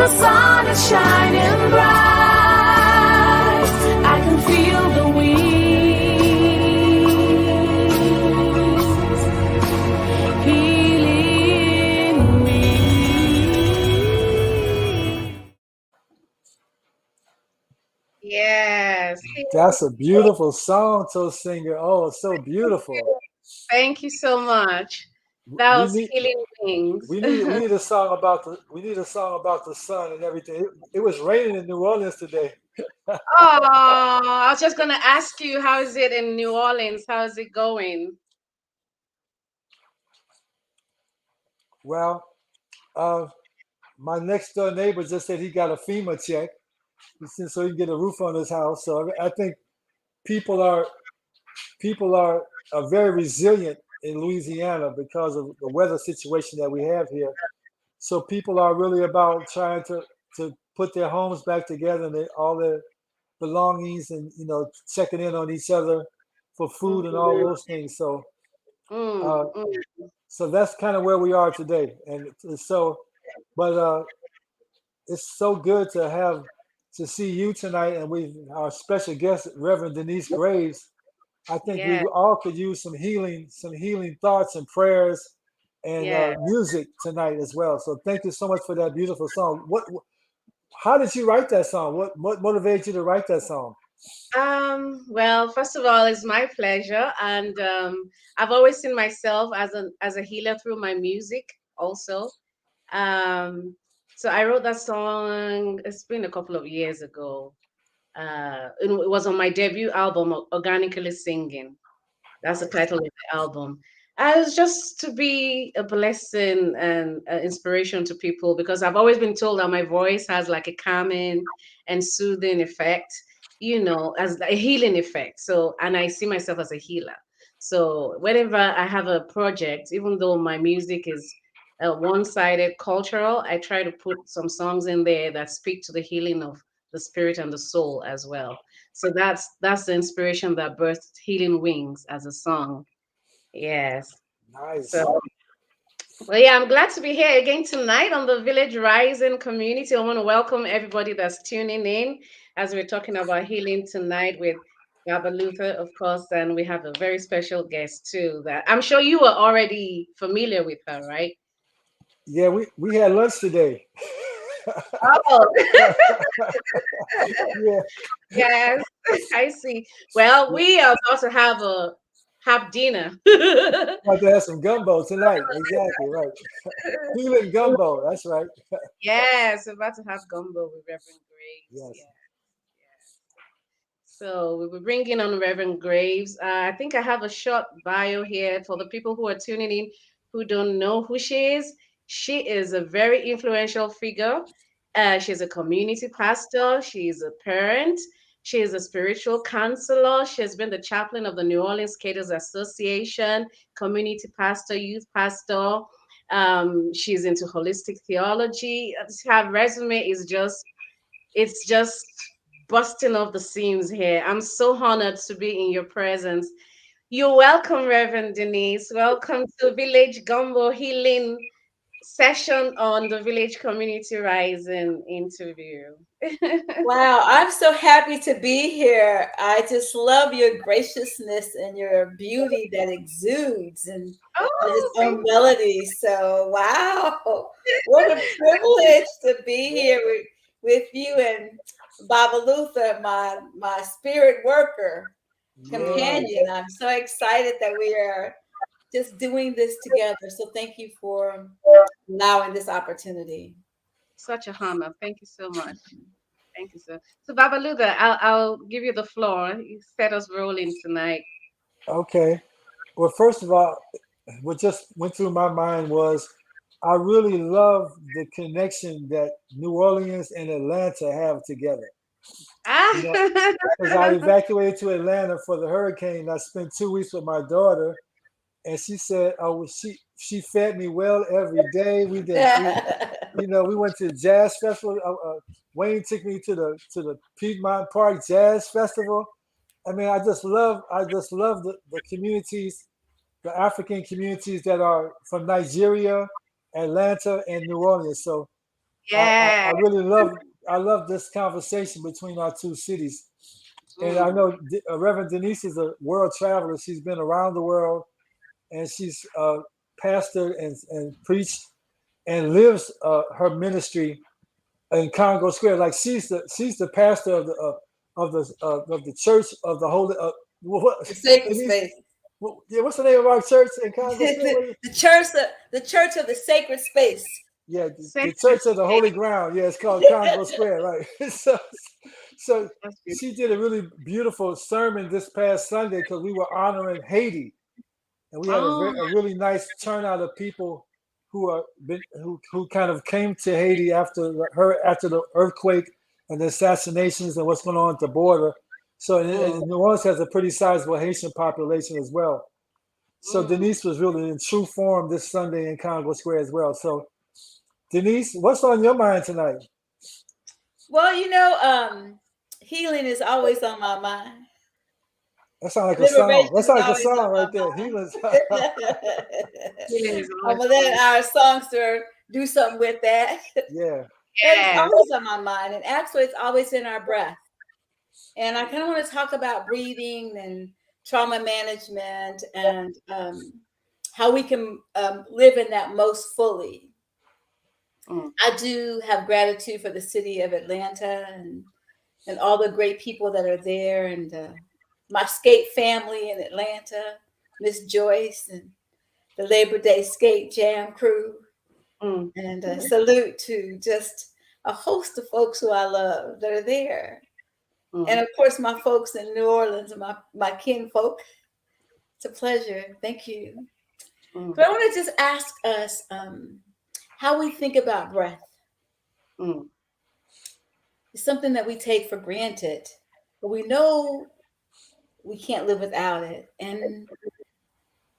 the sun is shining bright. I can feel the winds healing me. Yes. That's a beautiful song, to singer. Oh, it's so beautiful. Thank you so much. That We was need Healing Wings. we need a song about the sun and everything. It was raining in New Orleans today. Oh, I was just gonna ask you, how is it in New Orleans? How is it going? Well, uh, my next door neighbor just said he got a FEMA check. He said so he can get a roof on his house. So I think people are people are very resilient in Louisiana because of the weather situation that we have here. So people are really about trying to put their homes back together and all their belongings, and checking in on each other for food and all Mhm. those things. So Mm, uh, mm. so that's kind of where we are today. And so, but it's so good to see you tonight, and we our special guest, Reverend Denise Graves. I think we Yeah, all could use some healing thoughts and prayers and yeah. music tonight as well. So thank you so much for that beautiful song. How did you write that song? What motivated you to write that song? Well, first of all, it's my pleasure, and I've always seen myself as a healer through my music, also. Um, so I wrote that song. It's been a couple of years ago. It was on my debut album, Organically Singing. That's the Nice. title of the album. And it's just to be a blessing and inspiration to people, because I've always been told that my voice has like a calming and soothing effect, as a healing effect. So, and I see myself as a healer. So, whenever I have a project, even though my music is one-sided cultural, I try to put some songs in there that speak to the healing of the spirit and the soul as well. So that's the inspiration that birthed Healing Wings as a song. Yes. Nice. So, well, yeah, I'm glad to be here again tonight on the Village Rising community. I want to welcome everybody that's tuning in as we're talking about healing tonight with Baba Luther, of course, and we have a very special guest too that I'm sure you were already familiar with her, right? Yeah, we had lunch today. Oh, Yeah, yes, I see. Well, yeah. we are about to have dinner. About to have some gumbo tonight. Exactly right. Healing gumbo. That's right. Yes, we're about to have gumbo with Reverend Graves. Yes. Yes, yes. So we'll be bringing on Reverend Graves. I think I have a short bio here for the people who are tuning in who don't know who she is. She is a very influential figure. She's a community pastor. She's a parent. She is a spiritual counselor. She has been the chaplain of the New Orleans Cadres Association, community pastor, youth pastor. She's into holistic theology. Her resume is just busting off the seams here. I'm so honored to be in your presence. You're welcome, Reverend Denise. Welcome to Village Gumbo Healing session on the Village Community Rising interview. Wow, I'm so happy to be here. I just love your graciousness and your beauty that exudes and Oh, this thank own melody. So, wow, what a privilege to be here with you and Baba Luther, my spirit worker Yeah. companion. I'm so excited that we are just doing this together. So, thank you for allowing this opportunity. such a honor. Thank you so much. Thank you, sir. So, Babaluga, I'll give you the floor. You set us rolling tonight. Okay. Well, first of all, what just went through my mind was I really love the connection that New Orleans and Atlanta have together. You know, Ah, because I evacuated to Atlanta for the hurricane. I spent 2 weeks with my daughter, and she said, "Oh, well, she fed me well every day. We went to the jazz festival. Wayne took me to the Piedmont Park Jazz Festival. I mean, I just love the communities, the African communities that are from Nigeria, Atlanta, and New Orleans. So I Yeah. really love this conversation between our two cities. And I Mm. know Reverend Denise is a world traveler. She's been around the world, and she's pastored and preached and lives her ministry in Congo Square. Like she's the pastor of the church of the Holy. What The sacred Denise? space. Yeah, what's the name of our church in Congo Square? The church of the sacred space. Yeah, the Sacred Church of the Holy space. Ground. Yeah, it's called Congo Square, right? So That's she beautiful. did a really beautiful sermon this past Sunday because we were honoring Haiti, and we had Oh. a really nice turnout of people who kind of came to Haiti after the earthquake and the assassinations and what's going on at the border. So Mm. and New Orleans has a pretty sizable Haitian population as well. So Mm. Denise was really in true form this Sunday in Congo Square as well. So Denise, what's on your mind tonight? Well, healing is always on my mind. That sounds like a song. Liberation That is sounds like a always song on right my there. mind. Healers. Healing is I'm always gonna on. let our songster do something with that. Yeah. But it's Yes. always on my mind, and actually, it's always in our breath. And I kind of want to talk about breathing and trauma management and how we can live in that most fully. Mm. I do have gratitude for the city of Atlanta and all the great people that are there, and my skate family in Atlanta, Miss Joyce and the Labor Day Skate Jam crew, Mm. and salute to just a host of folks who I love that are there. And Mm. of course, my folks in New Orleans, my kin folk. It's a pleasure. Thank you. Mm. But I want to just ask us how we think about breath. Mm. It's something that we take for granted, but we know we can't live without it. And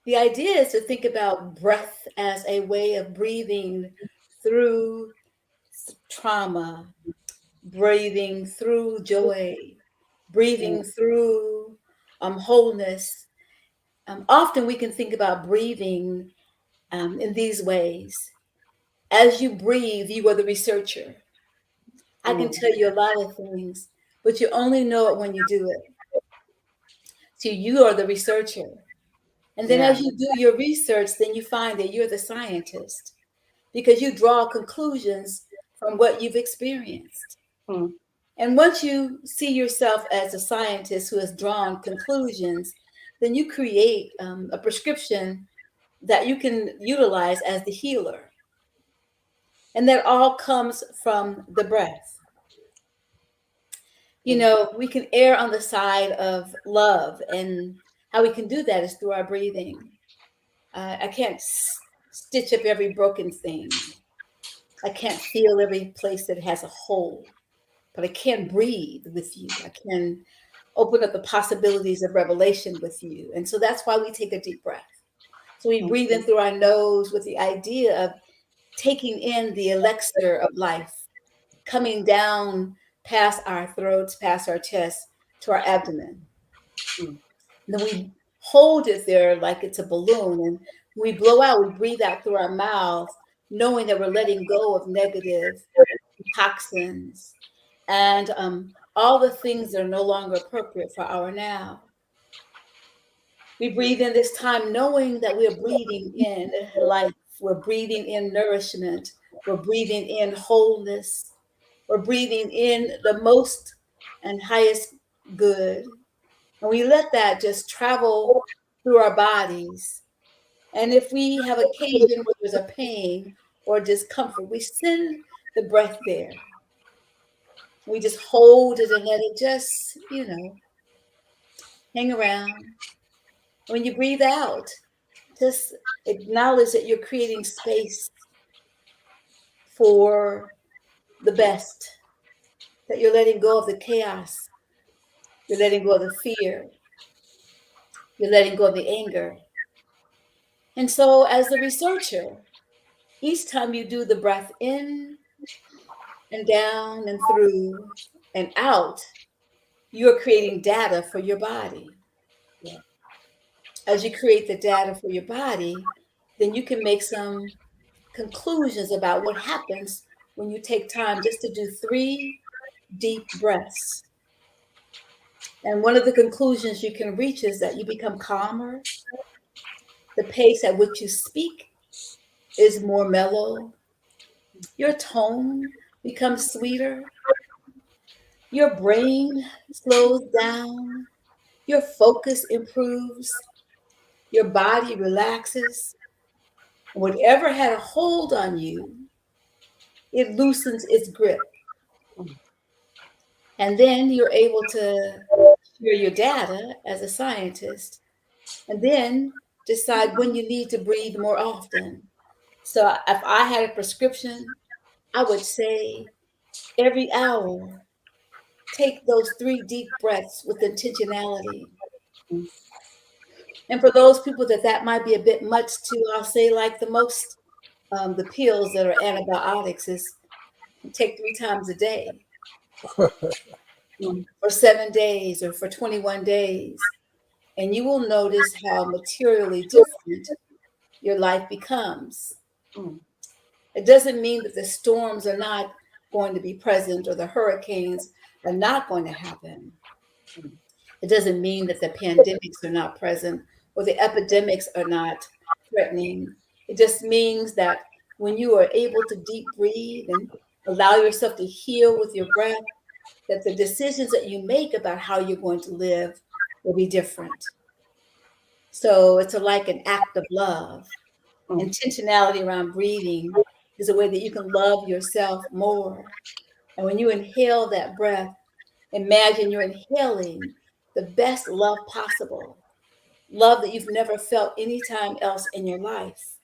the idea is to think about breath as a way of breathing through trauma, breathing through joy, Mm. breathing through wholeness. Often we can think about breathing in these ways. As you breathe, you are the researcher. I can Mm. tell you a lot of things, but you only know it when you do it. So you are the researcher. And then Yeah. as you do your research, then you find that you're the scientist because you draw conclusions from what you've experienced. Mm. And once you see yourself as a scientist who has drawn conclusions, then you create a prescription that you can utilize as the healer. And that all comes from the breath. Mm. We can err on the side of love, and how we can do that is through our breathing. I can't stitch up every broken thing. I can't feel every place that has a hole, but I can breathe with you. I can open up the possibilities of revelation with you. And so that's why we take a deep breath. So we Mm. breathe in through our nose with the idea of taking in the elixir of life, coming down past our throats, past our chest to our abdomen. Mm. And then we hold it there like it's a balloon. And when we blow out, we breathe out through our mouth, knowing that we're letting go of negative toxins and all the things that are no longer appropriate for our now. We breathe in this time knowing that we're breathing in life, we're breathing in nourishment, we're breathing in wholeness, we're breathing in the most and highest good. And we let that just travel through our bodies. And if we have occasion where there's a pain or discomfort, we send the breath there. We just hold it and let it just, hang around. When you breathe out, just acknowledge that you're creating space for the best, that you're letting go of the chaos, you're letting go of the fear, you're letting go of the anger. And so, as the researcher, each time you do the breath in and down and through and out, you're creating data for your body. Yeah. As you create the data for your body, then you can make some conclusions about what happens when you take time just to do 3 deep breaths. And one of the conclusions you can reach is that you become calmer. The pace at which you speak is more mellow. Your tone becomes sweeter. Your brain slows down. Your focus improves. Your body relaxes. Whatever had a hold on you, it loosens its grip. And then you're able to share your data as a scientist and then decide when you need to breathe more often. So if I had a prescription, I would say every hour, take those 3 deep breaths with intentionality. And for those people that might be a bit much to, I'll say like the most, the pills that are antibiotics is take 3 times a day for 7 days or for 21 days. And you will notice how materially different your life becomes. It doesn't mean that the storms are not going to be present or the hurricanes are not going to happen. It doesn't mean that the pandemics are not present or the epidemics are not threatening. It just means that when you are able to deep breathe and allow yourself to heal with your breath, that the decisions that you make about how you're going to live will be different. So it's like an act of love. Intentionality around breathing is a way that you can love yourself more. And when you inhale that breath, imagine you're inhaling the best love possible, love that you've never felt anytime else in your life.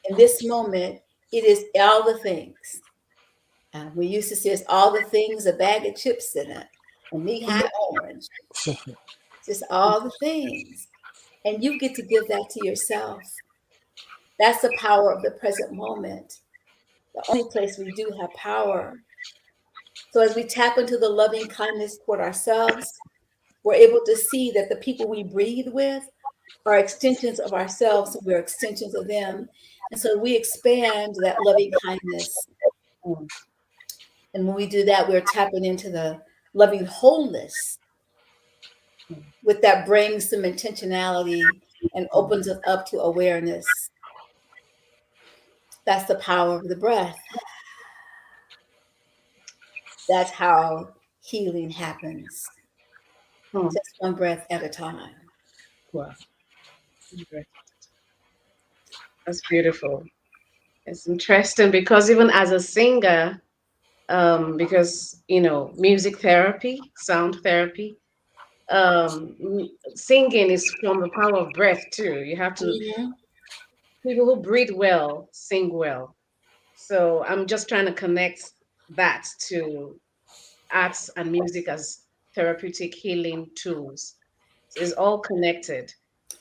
In this moment, it is all the things. We used to say it's all the things, a bag of chips in it, a knee-high orange, just all the things. And you get to give that to yourself. That's the power of the present moment, the only place we do have power. So as we tap into the loving kindness toward ourselves, we're able to see that the people we breathe with are extensions of ourselves, so we're extensions of them. And so we expand that loving kindness. And when we do that, we're tapping into the loving wholeness, with that brings some intentionality and opens us up to awareness. That's the power of the breath. That's how healing happens. Just one breath at a time. Wow. That's beautiful. It's interesting because even as a singer, because music therapy, sound therapy, singing is from the power of breath too. You have to Mhm. people who breathe well sing well. So I'm just trying to connect that to arts and music as therapeutic healing tools. So it's all connected.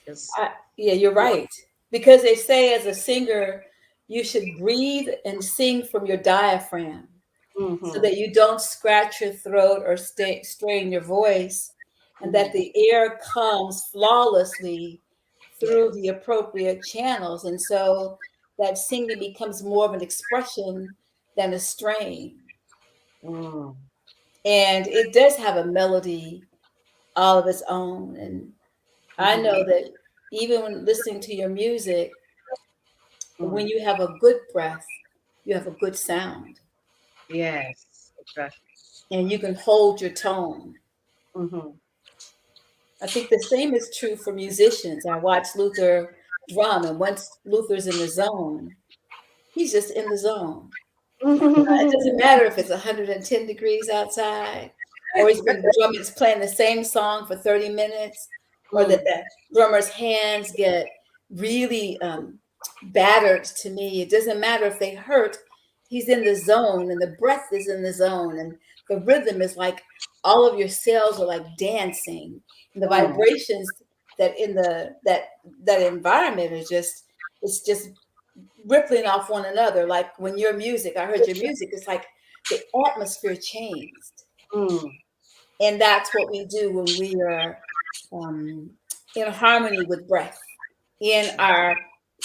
It's Yeah, you're right. Because they say as a singer, you should breathe and sing from your diaphragm so mm-hmm, that you don't scratch your throat or strain your voice, and that the air comes flawlessly through yes. the appropriate channels. And so that singing becomes more of an expression than a strain. Mm, And it does have a melody all of its own. And I mm-hmm, know that even when listening to your music, when mm, you have a good breath, you have a good sound yes, exactly. and you can hold your tone. Mm-hmm, I think the same is true for musicians. I watch Luther drum, and once Luther's in the zone, he's just in the zone. It doesn't matter if it's 110 degrees outside, or he's been drumming, playing the same song for 30 minutes, or that mm, the drummer's hands get really battered. To me, it doesn't matter if they hurt. He's in the zone, and the breath is in the zone, and the rhythm is like all of your cells are like dancing, and the mm, vibrations that in that environment is just, it's just rippling off one another. Like when your music, I heard your music, it's like the atmosphere changed. mm, And that's what we do when we are um, in harmony with breath in our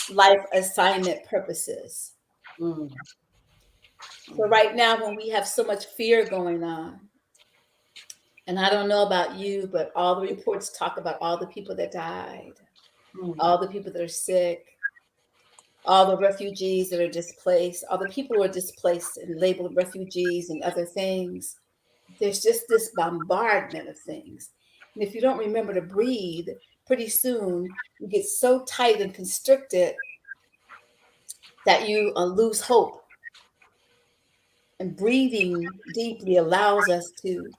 life assignment purposes. mm. So right now, when we have so much fear going on, and I don't know about you, but all the reports talk about all the people that died, all the people that are sick, all the refugees that are displaced, all the people who are displaced and labeled refugees and other things. There's just this bombardment of things. And if you don't remember to breathe, pretty soon you get so tight and constricted that you lose hope. And breathing deeply allows us to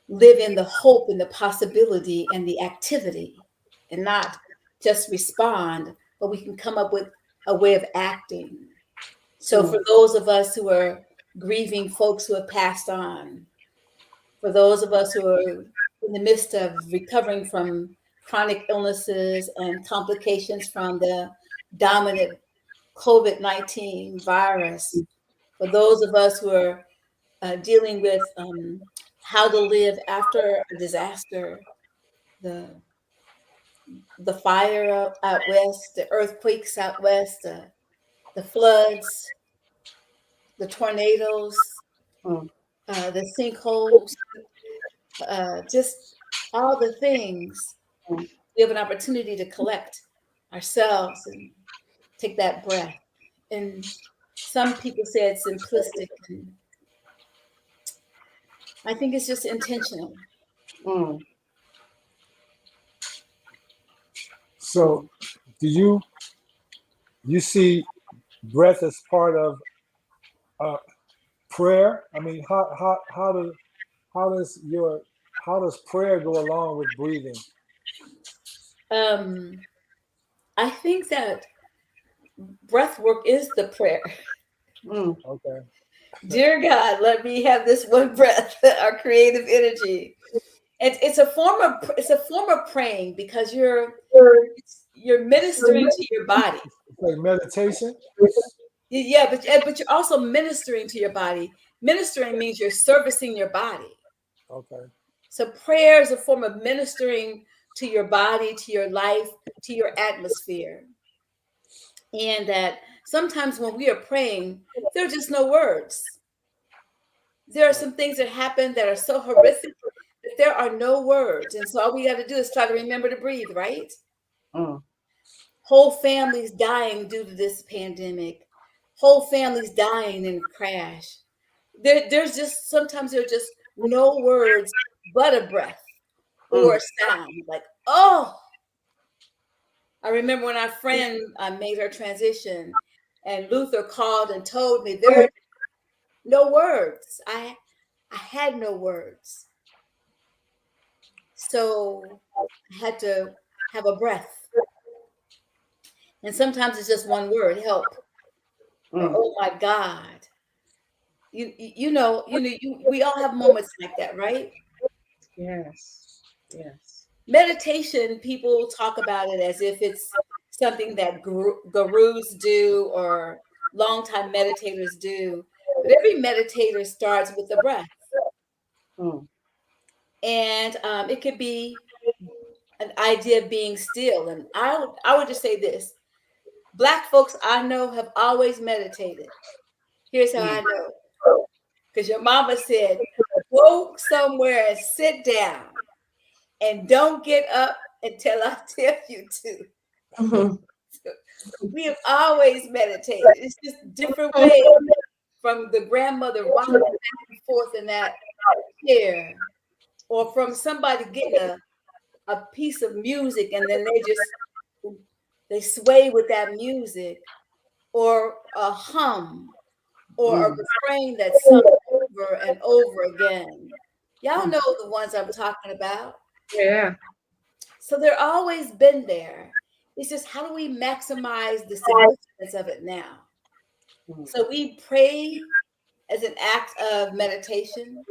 live in the hope and the possibility and the activity and not just respond, but we can come up with a way of acting. So for those of us who are grieving folks who have passed on, for those of us who are in the midst of recovering from chronic illnesses and complications from the dominant COVID-19 virus, for those of us who are dealing with how to live after a disaster, the fire out west, the earthquakes out west, the floods, the tornadoes, the sinkholes, just all the things. We have an opportunity to collect ourselves and take that breath. And some people say it's simplistic, and I think it's just intentional. So, do you see breath as part of prayer? I mean, how does your how does prayer go along with breathing? I think that breath work is the prayer. Okay. Dear God, let me have this one breath, our creative energy. It's a form of praying because you're ministering to your body. It's like meditation. Yeah, but you're also ministering to your body. Ministering means you're servicing your body. Okay. So prayer is a form of ministering to your body, to your life, to your atmosphere. And that sometimes when we are praying, there are just no words. There are some things that happen that are so horrific that there are no words. And so all we got to do is try to remember to breathe, right? Whole families dying due to this pandemic. Whole families dying in a crash. There's just sometimes there are just no words but a breath or a sound. Like, oh, I remember when our friend made her transition and Luther called and told me there are no words. I had no words. So I had to have a breath. And sometimes it's just one word, help. Or, oh my God. We all have moments like that, right? Yes. Yes. Meditation, people talk about it as if it's something that gurus do or longtime meditators do. But every meditator starts with a breath. And it could be an idea of being still. And I would just say this. Black folks I know have always meditated. Here's how I know. Because your mama said, go somewhere and sit down and don't get up until I tell you to. We have always meditated. It's just different ways from the grandmother rocking back and forth in that chair, or from somebody getting a piece of music and then they sway with that music, or a hum, or a refrain that's sung over and over again. Y'all know the ones I'm talking about. Yeah. So they're always been there. It's just how do we maximize the significance of it now? So we pray as an act of meditation.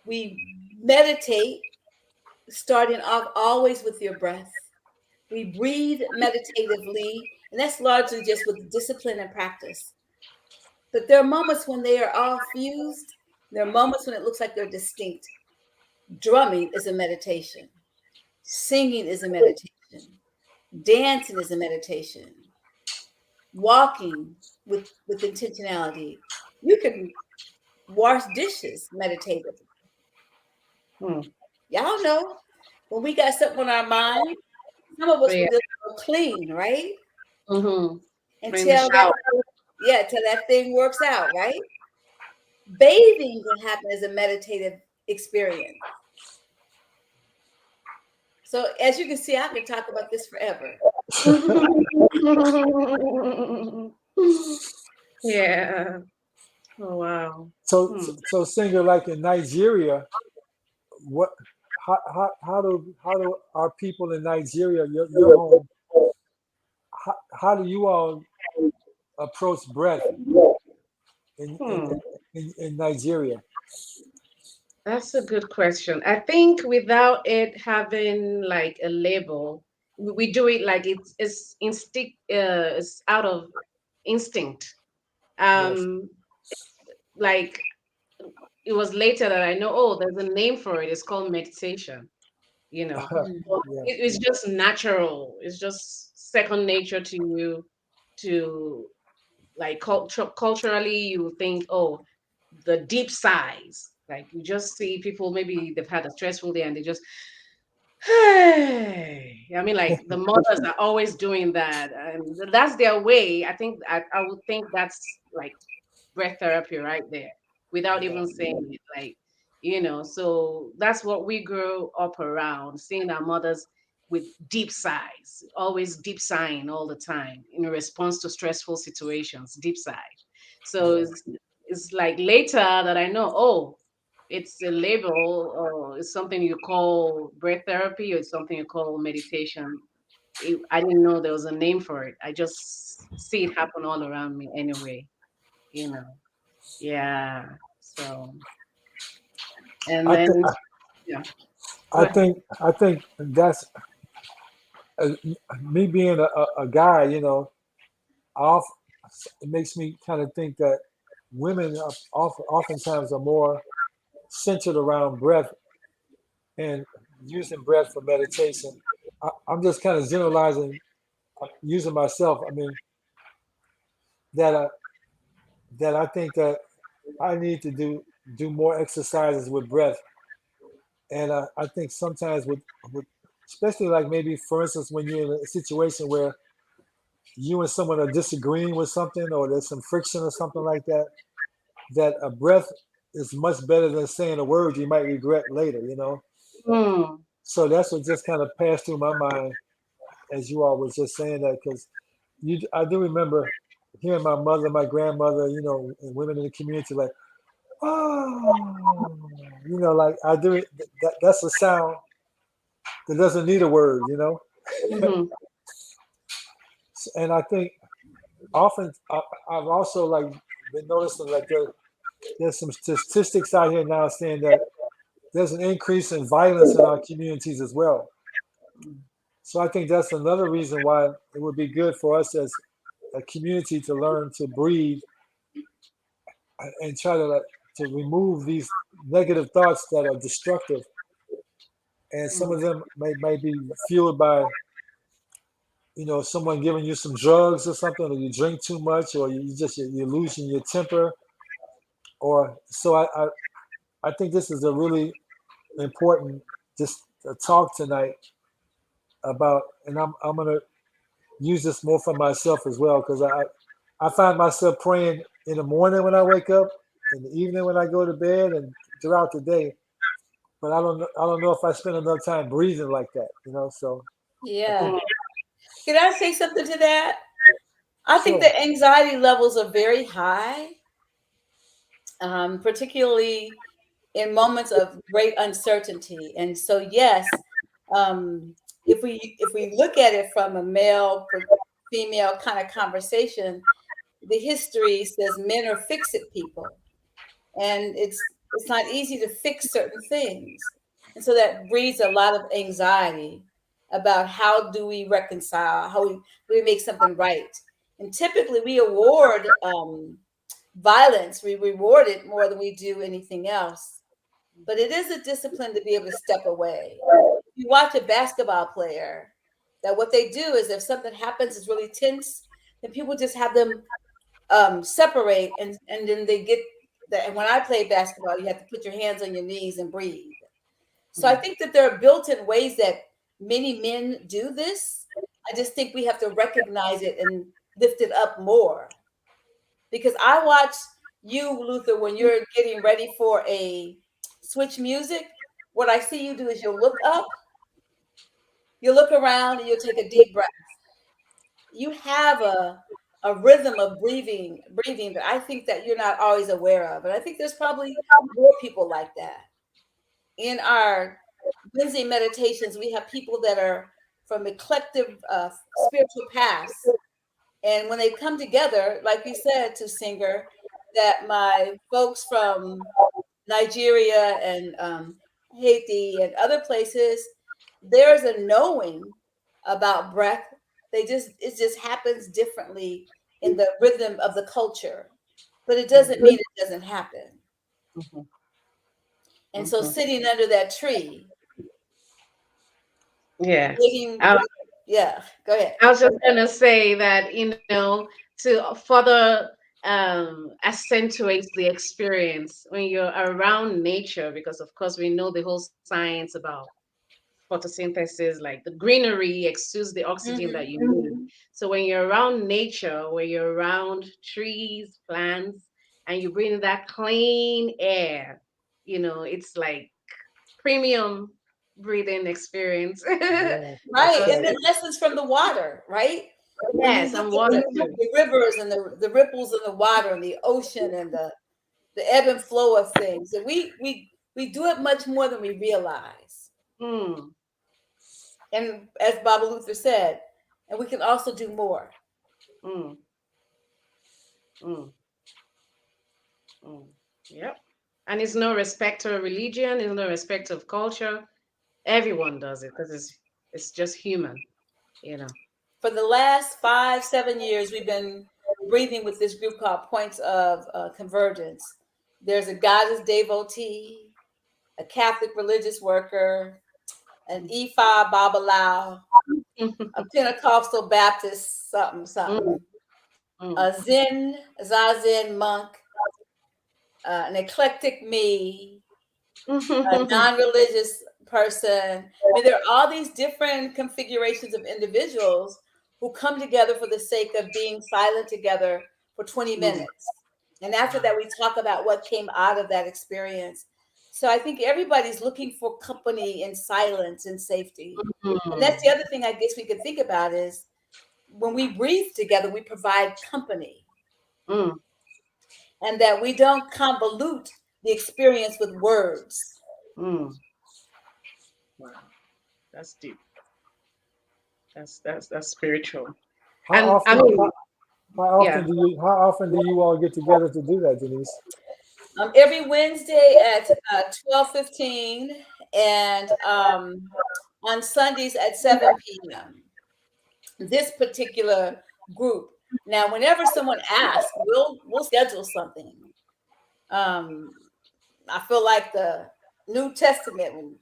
We meditate, starting off always with your breath. We breathe meditatively, and that's largely just with discipline and practice. But there are moments when they are all fused. There are moments when it looks like they're distinct. Drumming is a meditation. Singing is a meditation. Dancing is a meditation. Walking with intentionality. You can wash dishes meditatively. Hmm. Y'all know when we got something on our mind, some of us will Yeah. just go clean, right? In the Until that, shower. yeah, till that thing works out, right? Bathing can happen as a meditative experience. So as you can see, I can talk about this forever. Yeah. Oh wow. So, Hmm. so singer, like in Nigeria, what, how do our people in Nigeria, your home, how do you all approach breath in in, Hmm. in Nigeria? That's a good question. I think without it having like a label, we do it like it's instinct. It's out of instinct. Yes. Um, like it was later that I know. Oh, there's a name for it. It's called meditation. You know, Mm. but Yeah. it's just natural. It's just second nature to you. To like culturally, you think, oh, the deep sighs. Like you just see people, maybe they've had a stressful day and they just, hey. I mean, like the mothers are always doing that, and that's their way. I would think that's like breath therapy right there, without Yeah. even saying it. Like, so that's what we grew up around, seeing our mothers with deep sighs, always deep sighing all the time in response to stressful situations, deep sigh. So Yeah. it's like later that I know, oh, it's a label, or it's something you call breath therapy, or it's something you call meditation. I didn't know there was a name for it. I just see it happen all around me anyway, you know. Yeah. So, and I then, think yeah, go I ahead. think I think that's uh, me being a guy. Off, it makes me kind of think that women are oftentimes are more centered around breath and using breath for meditation. I'm just kind of generalizing, using myself. I mean that I think that I need to do more exercises with breath, and I think sometimes with especially like maybe for instance when you're in a situation where you and someone are disagreeing with something or there's some friction or something like that, that a breath is much better than saying a word you might regret later. Hmm. So that's what just kind of passed through my mind as you all was just saying that, because I do remember hearing my mother, my grandmother, and women in the community like, oh, like I do it. That's a sound that doesn't need a word. Hmm. And I think often I've also like been noticing like there's some statistics out here now saying that there's an increase in violence in our communities as well. So I think that's another reason why it would be good for us as a community to learn to breathe and try to remove these negative thoughts that are destructive. And some of them might be fueled by someone giving you some drugs or something, or you drink too much, or you're losing your temper, or so I think this is a really important just a talk tonight about, and I'm gonna use this more for myself as well because I find myself praying in the morning when I wake up, in the evening when I go to bed, and throughout the day. But I don't know if I spend enough time breathing like that. So I think Yeah. Can I say something to that? I think sure. the anxiety levels are very high, particularly in moments of great uncertainty. And so, yes, if we look at it from a male female kind of conversation, the history says men are fix-it people, and it's not easy to fix certain things, and so that breeds a lot of anxiety about how do we reconcile, how we make something right. And typically we award violence, we reward it more than we do anything else. But it is a discipline to be able to step away. You watch a basketball player, that what they do is if something happens is really tense, then people just have them separate, and then they get that. And when I play basketball, you have to put your hands on your knees and breathe. So I think that there are built-in ways that many men do this. I just think we have to recognize it and lift it up more. Because I watch you, Luther, when you're getting ready for a switch music. What I see you do is you'll look up, you look around, and you'll take a deep breath. You have a rhythm of breathing that I think that you're not always aware of. And I think there's probably more people like that. In our Wednesday meditations, we have people that are from eclectic spiritual paths. And when they come together, like we said to Singer, that my folks from Nigeria and Haiti and other places, there's a knowing about breath. It just happens differently in the rhythm of the culture, but it doesn't mean it doesn't happen. Mhm. And so Mhm. sitting under that tree, Yeah. waiting, yeah, go ahead. I was just gonna say that, to further accentuate the experience when you're around nature, because of course we know the whole science about photosynthesis, like the greenery exudes the oxygen that Hmm. you need. So when you're around nature, when you're around trees, plants, and you breathe in that clean air, it's like premium breathing experience. Yeah, that's Right. So, And then right. lessons from the water, right? When you yes, look and at water too. the rivers and the ripples in the water and the ocean and the ebb and flow of things. And we do it much more than we realize. Mm, And as Baba Luther said, and we can also do more. mm, mm, mm. Yep. And it's no respect of religion, it's no respect of culture. Everyone does it because it's just human, you know. For the last 5, 7 years, we've been breathing with this group called Points of Convergence. There's a goddess devotee, a Catholic religious worker, an Ifa Babalawo, a Pentecostal Baptist something Mm, something, mm, a Zen Zazen monk, an eclectic me, a non-religious person. I mean, there are all these different configurations of individuals who come together for the sake of being silent together for 20 mm. minutes. And after that, we talk about what came out of that experience. So I think everybody's looking for company in silence and safety. And Mm, that's the other thing I guess we could think about is when we breathe together, we provide company mm, and that we don't convolute the experience with words. mm. Wow, that's deep. That's spiritual. How And I often? mean, yeah. How often do you all get together to do that, Denise? Every Wednesday at 12:15 and on Sundays at 7 p.m. This particular group. Now, whenever someone asks, we'll schedule something. Um, I feel like the New Testament when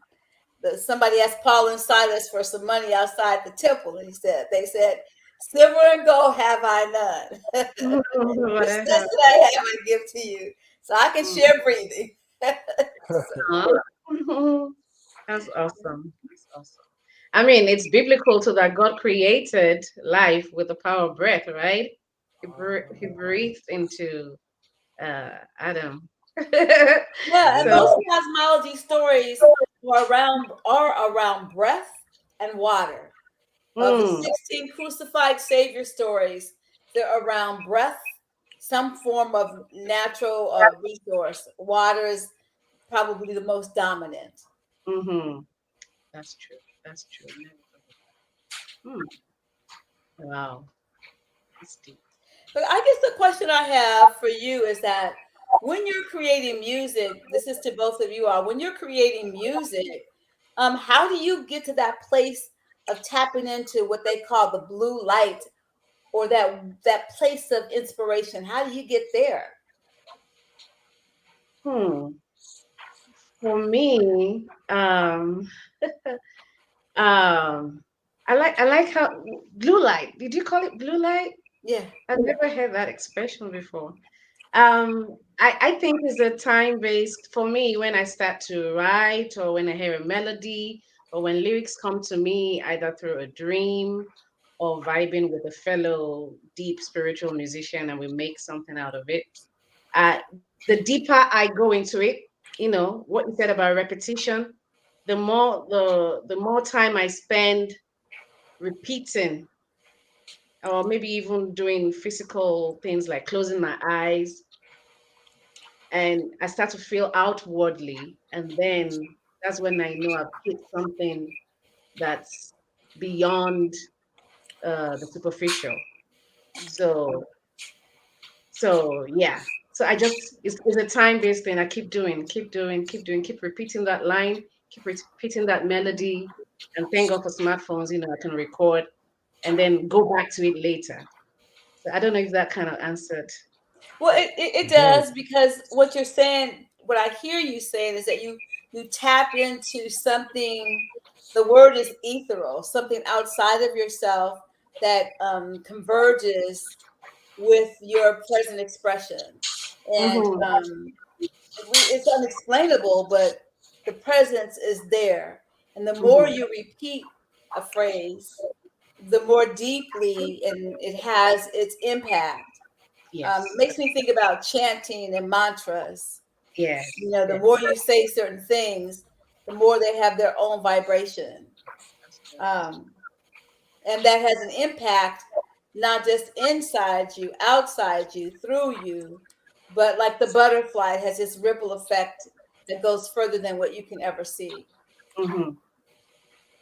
somebody asked Paul and Silas for some money outside the temple, and they said, "Silver and gold have I none. What Which I does have. I have I give to you, so I can Mm. share breathing." Huh? That's awesome. That's awesome. I mean, it's biblical to that God created life with the power of breath, right? He breathed into Adam. Yeah, and So, most cosmology stories are around breath and water. Of the mm, 16 crucified Savior stories, they're around breath, some form of natural resource. Water is probably the most dominant. hmm. That's true. That's true. Hmm. Wow. That's deep. But I guess the question I have for you is that when you're creating music, this is to both of you all, when you're creating music, how do you get to that place of tapping into what they call the blue light or that place of inspiration? How do you get there? Hmm. For me, um, I like how blue light. Did you call it blue light? Yeah. I've never heard that expression before. I think it's a time based for me when I start to write or when I hear a melody or when lyrics come to me either through a dream or vibing with a fellow deep spiritual musician and we make something out of it. The deeper I go into it, what you said about repetition, the more time I spend repeating or maybe even doing physical things like closing my eyes and I start to feel outwardly, and then that's when I know I've hit something that's beyond the superficial. So, so yeah. So I just it's a time based thing. I keep doing, keep doing, keep doing, keep repeating that line, keep repeating that melody, and thank God for smartphones. I can record and then go back to it later. So I don't know if that kind of answered. Well, it It does. does, because what you're saying, what I hear you saying is that you tap into something. The word is ethereal, something outside of yourself that converges with your present expression, and Mm-hmm. it's unexplainable, but the presence is there. And the more Mm-hmm. you repeat a phrase, the more deeply and it has its impact. Yes. Makes me think about chanting and mantras. Yes. The Yes. more you say certain things, the more they have their own vibration. Absolutely. Um, and that has an impact, not just inside you, outside you, through you, but like the butterfly, it has this ripple effect that goes further than what you can ever see. Mm-hmm.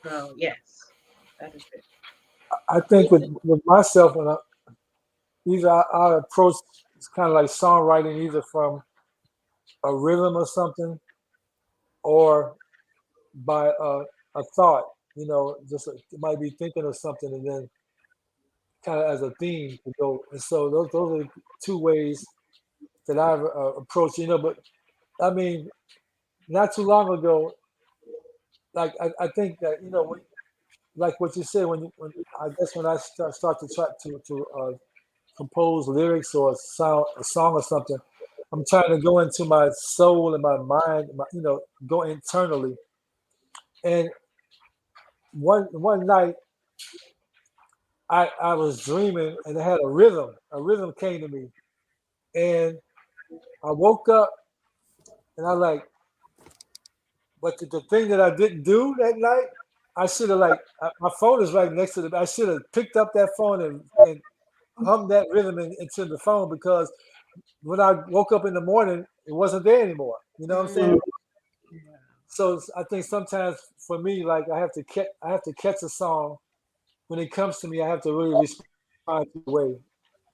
So yes, that is it. I think with myself, when I approach, it's kind of like songwriting, either from a rhythm or something, or by a thought. Just it might be thinking of something, and then kind of as a theme to go. And so those are the two ways that I've approached. But I mean, not too long ago, like I think that like what you said, when I guess when I start to try to compose lyrics or a song or something, I'm trying to go into my soul and my mind, go internally. And one night I was dreaming and I had a rhythm. A rhythm came to me, and I woke up and I like, but the thing that I didn't do that night, I should have my phone is right next to the. I should have picked up that phone and hummed that rhythm into the phone, because when I woke up in the morning, it wasn't there anymore. You know what I'm Mm, saying? So I think sometimes for me, like I have to catch a song when it comes to me. I have to really respond to it right away,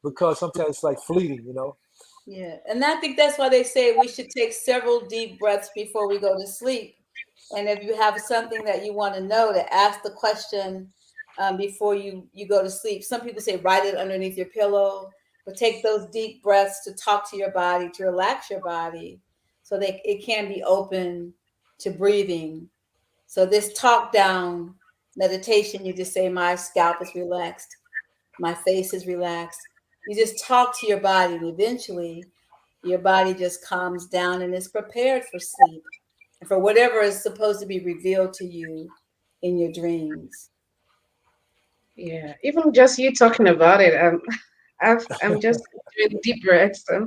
because sometimes it's like fleeting. Yeah. And I think that's why they say we should take several deep breaths before we go to sleep. And if you have something that you want to know, to ask the question before you go to sleep. Some people say write it underneath your pillow, but take those deep breaths to talk to your body, to relax your body, so that it can be open to breathing. So this talk down meditation, you just say, my scalp is relaxed, my face is relaxed. You just talk to your body, and eventually your body just calms down and is prepared for sleep and for whatever is supposed to be revealed to you in your dreams. yeah, even just you talking about it, I'm just doing deep breaths. I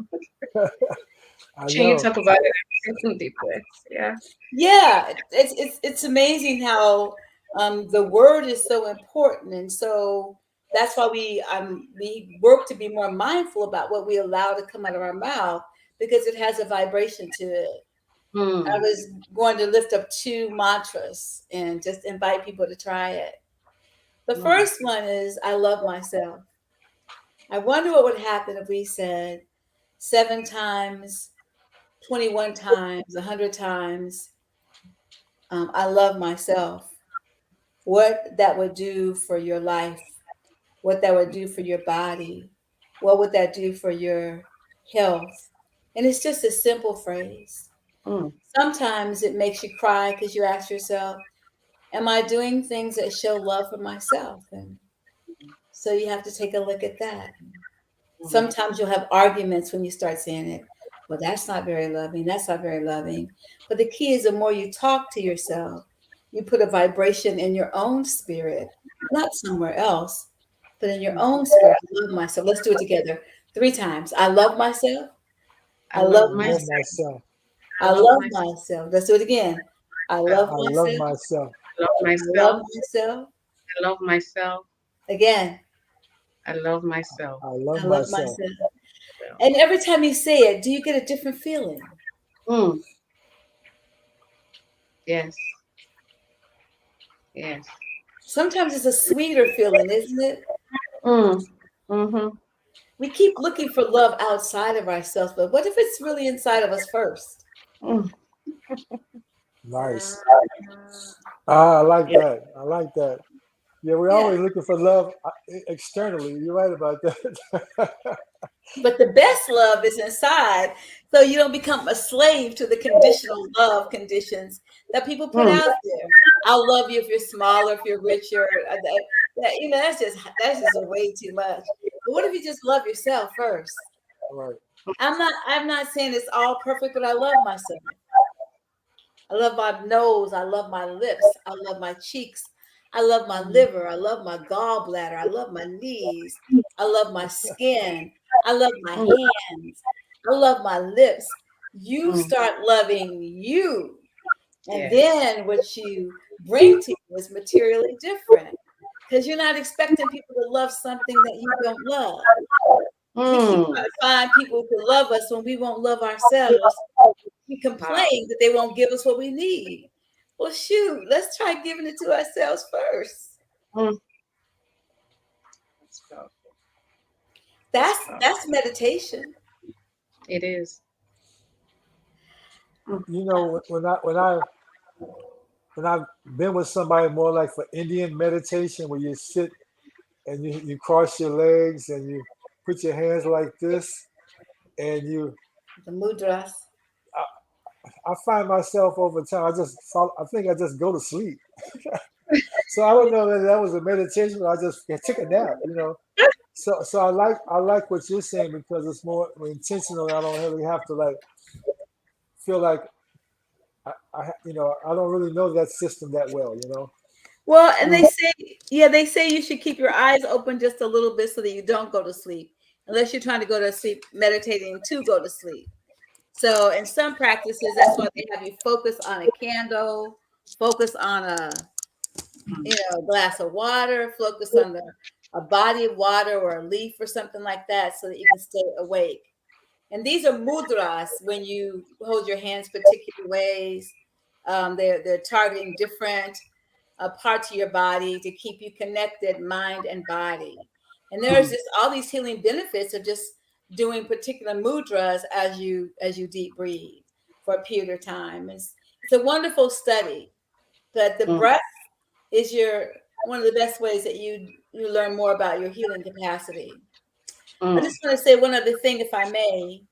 Watching you know. talk about it, I'm taking deep breaths. Yeah. Yeah, it's amazing how the word is so important, and so that's why we work to be more mindful about what we allow to come out of our mouth, because it has a vibration to it. I Mm, was going to lift up two mantras and just invite people to try it. The mm, first one is I love myself. I wonder what would happen if we said 7 times, 21 times, 100 times, I love myself. What that would do for your life, what that would do for your body, what would that do for your health. And it's just a simple phrase. mm, Sometimes it makes you cry because you ask yourself, am I doing things that show love for myself? And So you have to take a look at that. Mm. Sometimes you'll have arguments when you start saying it. Well, that's not very loving. That's not very loving. But the key is the more you talk to yourself, you put a vibration in your own spirit, not somewhere else, but in your own spirit. I love myself. Let's do it together 3 times. I love myself. I I love love I love myself. myself. myself. I I love love myself. myself. Let's do it again. I love I love myself. myself. I love I love myself. myself. I love myself. Again, I love myself. I love I love myself. myself. Well, And every time you say it, do you get a different feeling? mm, yes. Yes. Sometimes it's a sweeter feeling, isn't it? Mm. Mm-hmm. We keep looking for love outside of ourselves, but what if it's really inside of us first? Mm. Nice. I like that. I like that. Yeah, we're Yeah. always looking for love externally. You're right about that. But the best love is inside. So you don't become a slave to the conditional love conditions that people put Mm. out there. I'll love you if you're smaller, if you're richer. That's just a way too much. But what if you just love yourself first? Right. I'm not saying it's all perfect, but I love myself. I love my nose. I love my lips. I love my cheeks. I love my liver. I love my gallbladder. I love my knees. I love my skin. I love my Mm. hands. I love my lips. You Mm. start loving you. And Yes. then what you bring to you is materially different because you're not expecting people to love something that you don't love. We keep Mm. trying to find people to love us when we won't love ourselves. We Wow. complain that they won't give us what we need. Well, shoot, let's try giving it to ourselves first. Mm. That's powerful. That's That's powerful. that's meditation. It is. Mm. You know, when I've been with somebody more like for Indian meditation, where you sit and you cross your legs and you put your hands like this, and The mudras. I find myself over time. I think I just go to sleep. So I don't know whether that was a meditation or I just took a nap. So I like what you're saying because it's more intentional. I don't really have to like feel like I don't really know that system that well. Well, and Mm. they say you should keep your eyes open just a little bit so that you don't go to sleep, unless you're trying to go to sleep meditating to go to sleep. So in some practices, that's why they have you focus on a candle, focus on a glass of water, focus on a body of water or a leaf or something like that so that you can stay awake. And these are mudras when you hold your hands particular ways. They're targeting different parts of your body to keep you connected, mind and body. And there's just all these healing benefits of just doing particular mudras as you deep breathe for a period of time. It's a wonderful study. But the Mm. breath is your one of the best ways that you learn more about your healing capacity. I Mm. just want to say one other thing, if I may,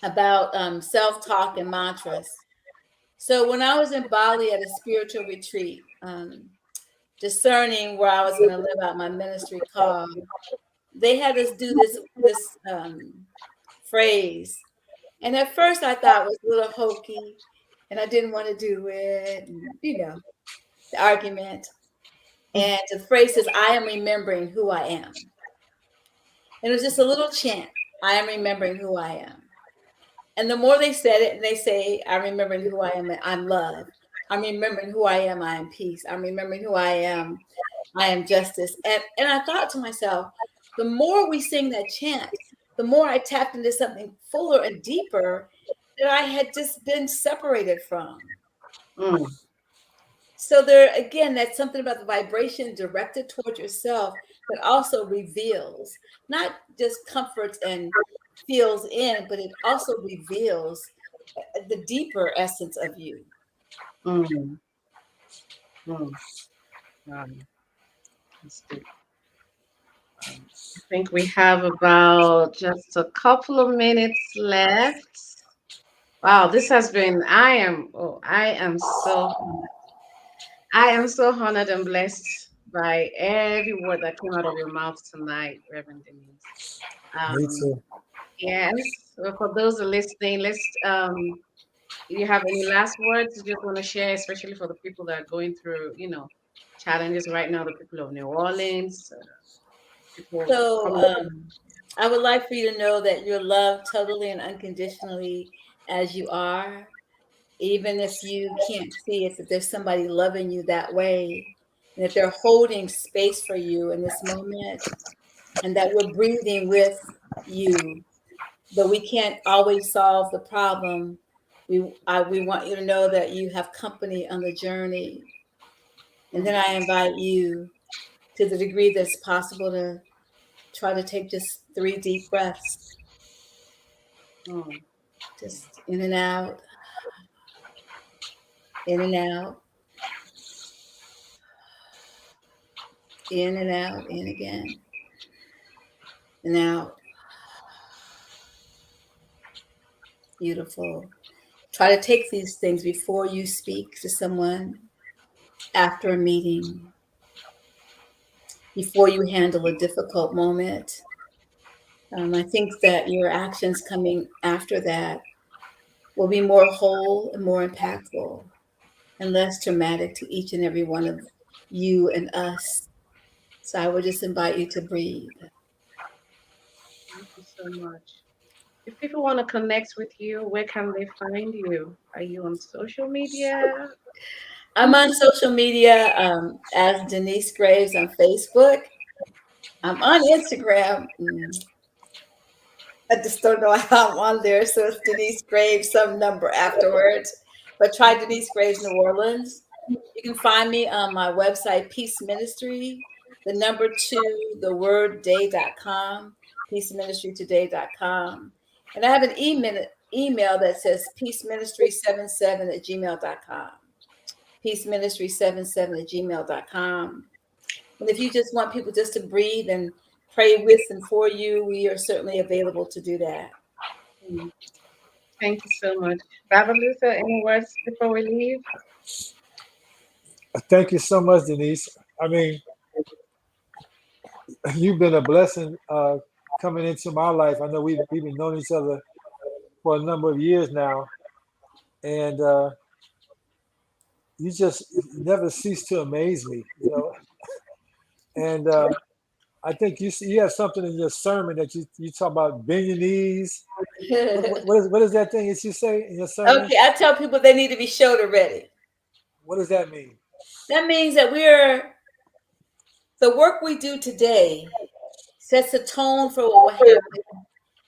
about self-talk and mantras. So when I was in Bali at a spiritual retreat, discerning where I was going to live out my ministry call, they had us do this phrase, and at first I thought it was a little hokey, and I didn't want to do it, and the argument. And the phrase says, "I am remembering who I am." And it was just a little chant. I am remembering who I am. And the more they said it, and they say, I'm remembering who I am, I'm love. I'm remembering who I am, I am peace. I'm remembering who I am justice. And I thought to myself, the more we sing that chant, the more I tapped into something fuller and deeper that I had just been separated from. Mm. So there again, that's something about the vibration directed toward yourself that also reveals, not just comforts and feels in, but it also reveals the deeper essence of you. Mm. Mm. That's good. I think we have about just a couple of minutes left. Wow, this has been, I am so honored and blessed by every word that came out of your mouth tonight, Reverend Denise. Me Um, too. yes. So for those who are listening, you have any last words you just want to share, especially for the people that are going through, challenges right now, the people of New Orleans, people So coming. I would like for you to know that you're loved totally and unconditionally as you are. Even if you can't see it, that there's somebody loving you that way, and that they're holding space for you in this moment, and that we're breathing with you. Though we can't always solve the problem, we want you to know that you have company on the journey. And then I invite you, to the degree that's possible, to try to take just 3 deep breaths, Mm, just in and out, in and out, in and out, in again, and out. Beautiful. Try to take these things before you speak to someone, after a meeting, before you handle a difficult moment. I think that your actions coming after that will be more whole and more impactful and less traumatic to each and every one of you and us. So I would just invite you to breathe. thank you so much. If people want to connect with you, where can they find you? Are you on social media? I'm on social media as Denise Graves on Facebook. I'm on Instagram. I just don't know how I'm on there. So it's Denise Graves, some number afterwards. But try Denise Graves New Orleans. You can find me on my website, Peace Ministry, the number 2, the word day.com, peaceministrytoday.com. And I have an email that says peaceministry77@gmail.com. Peaceministry77@gmail.com. And if you just want people just to breathe and pray with and for you, we are certainly available to do that. Mm, thank you so much. Baba Luther, any words before we leave? Thank you so much, Denise. I mean, you've been a blessing coming into my life. I know we've been knowing each other for a number of years now, and you never cease to amaze me. And I think you have something in your sermon that you talk about bend your knees. What is that thing that you say in your sermon? Okay, I tell people they need to be shoulder ready. What does that mean? That means that the work we do today sets a tone for what will happen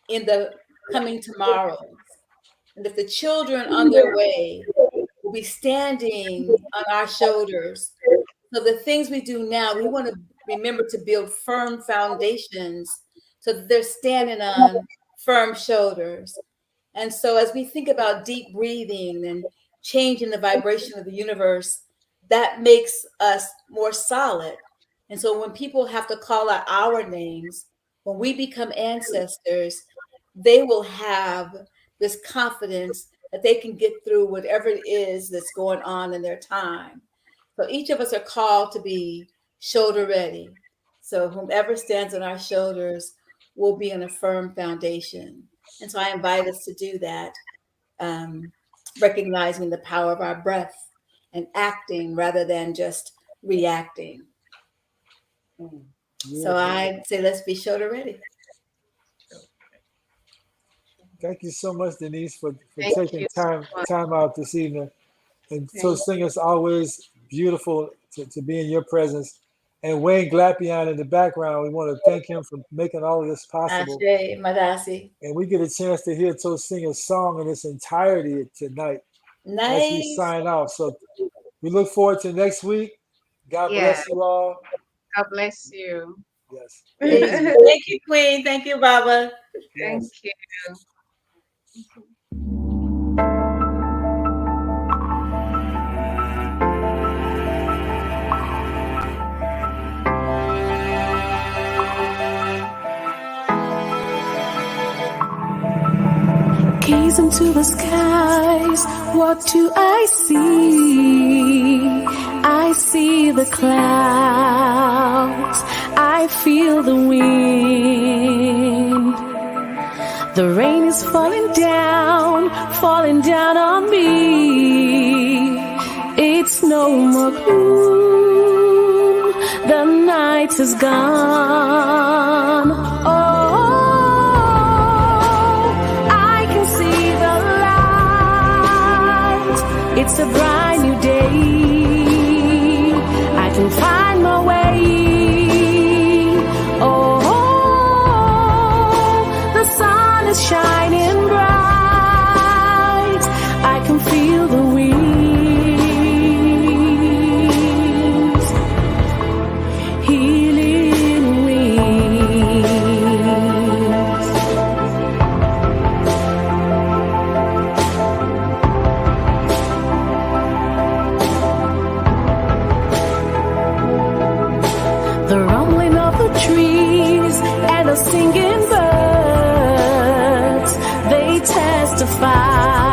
in the coming tomorrows. And if the children on their way will be standing on our shoulders, so the things we do now, we want to remember to build firm foundations so that they're standing on firm shoulders. And so as we think about deep breathing and changing the vibration of the universe, that makes us more solid. And so when people have to call out our names, when we become ancestors, they will have this confidence that they can get through whatever it is that's going on in their time. So each of us are called to be shoulder ready. So whomever stands on our shoulders will be on a firm foundation. And so I invite us to do that, um, recognizing the power of our breath and acting rather than just reacting. Mm, So Beautiful. I say, let's be shoulder ready. Thank you so much, Denise, for thank taking you so much. time out this evening. And so Thank sing, it's always beautiful to be in your presence. And Wayne Glapion in the background, we want to thank him for making all of this possible. Ashe, Madasi. And we get a chance to hear To Singer's song in its entirety tonight as we Nice. sign off. So we look forward to next week. God Yeah. bless you all. God bless you. Yes. Peace. Thank you. Thank you, Queen. Thank you, Baba. Thank Yes. you. Gaze into the skies, what do I see? I see the clouds, I feel the wind. The rain is falling down on me. It's no more gloom, the night is gone. Oh, I can see the light. It's a bright new day. I can find my way. Oh, the sun is shining bright. I can feel the winds, healing winds. The rumbling of the trees and the singing birds, they testify